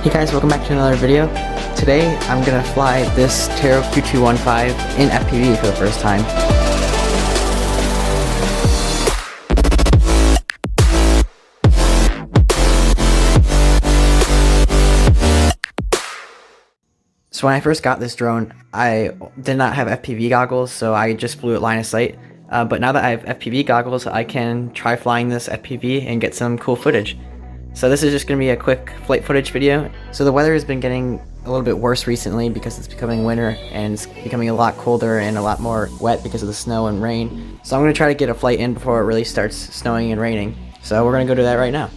Hey guys, welcome back to another video. Today I'm gonna fly this Tero Q215 in FPV for the first time. So when I first got this drone, I did not have FPV goggles, so I just flew at line of sight. But now that I have FPV goggles, I can try flying this FPV and get some cool footage. So this is just going to be a quick flight footage video. So the weather has been getting a little bit worse recently because it's becoming winter and it's becoming a lot colder and a lot more wet because of the snow and rain. So I'm going to try to get a flight in before it really starts snowing and raining. So we're going to go do that right now.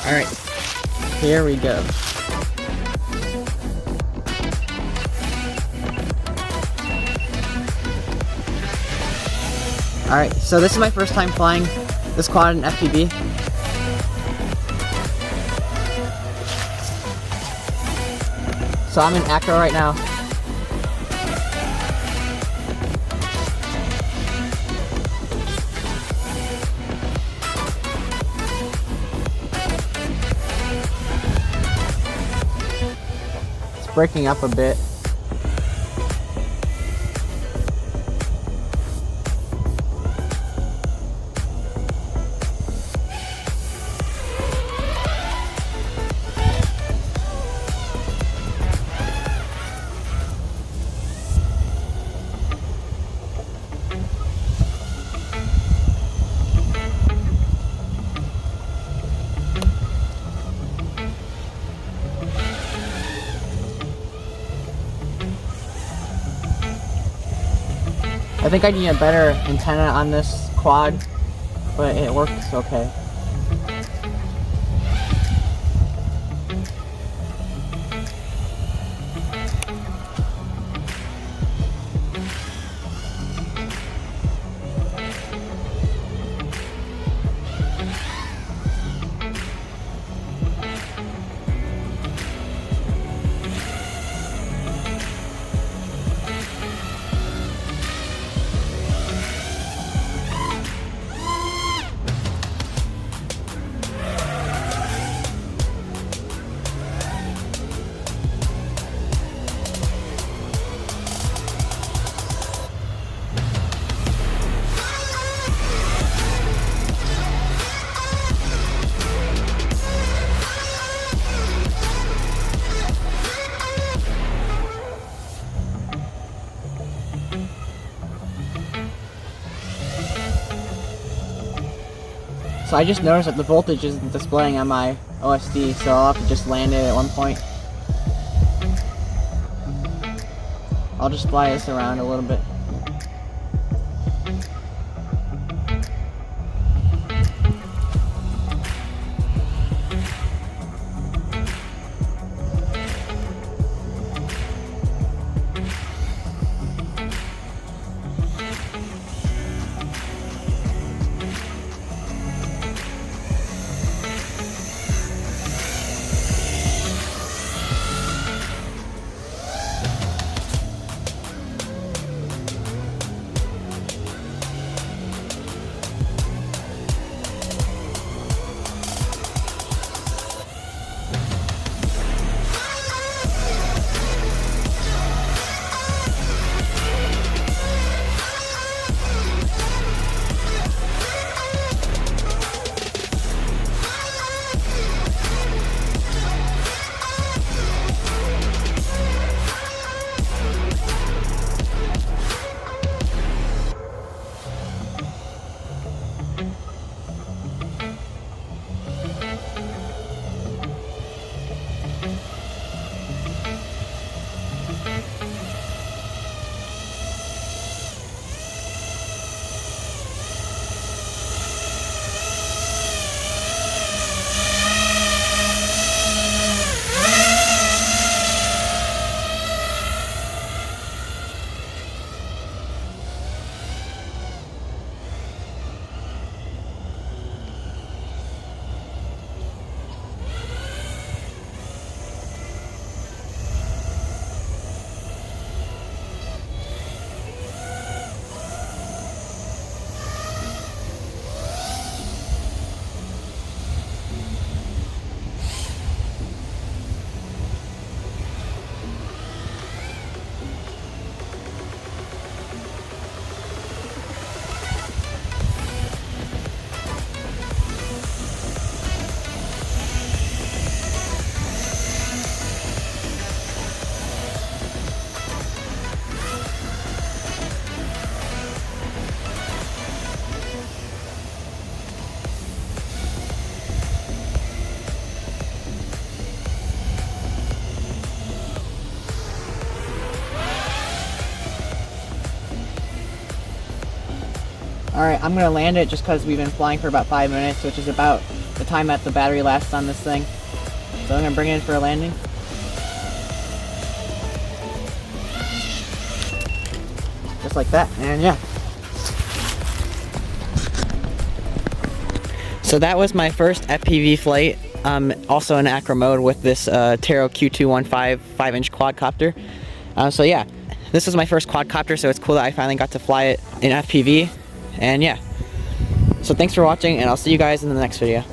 Alright, here we go. Alright, so this is my first time flying this quad in FPV. So I'm in Acro right now. Breaking up a bit. I think I need a better antenna on this quad, but it works okay. So I just noticed that the voltage isn't displaying on my OSD, so I'll have to just land it at one point. I'll just fly this around a little bit. Alright, I'm going to land it just because we've been flying for about 5 minutes, which is about the time that the battery lasts on this thing. So I'm going to bring it in for a landing. Just like that, and yeah. So that was my first FPV flight, also in Acro mode with this Tero Q215 5-inch quadcopter. So yeah, this was my first quadcopter, so it's cool that I finally got to fly it in FPV, and yeah. So thanks for watching, and I'll see you guys in the next video.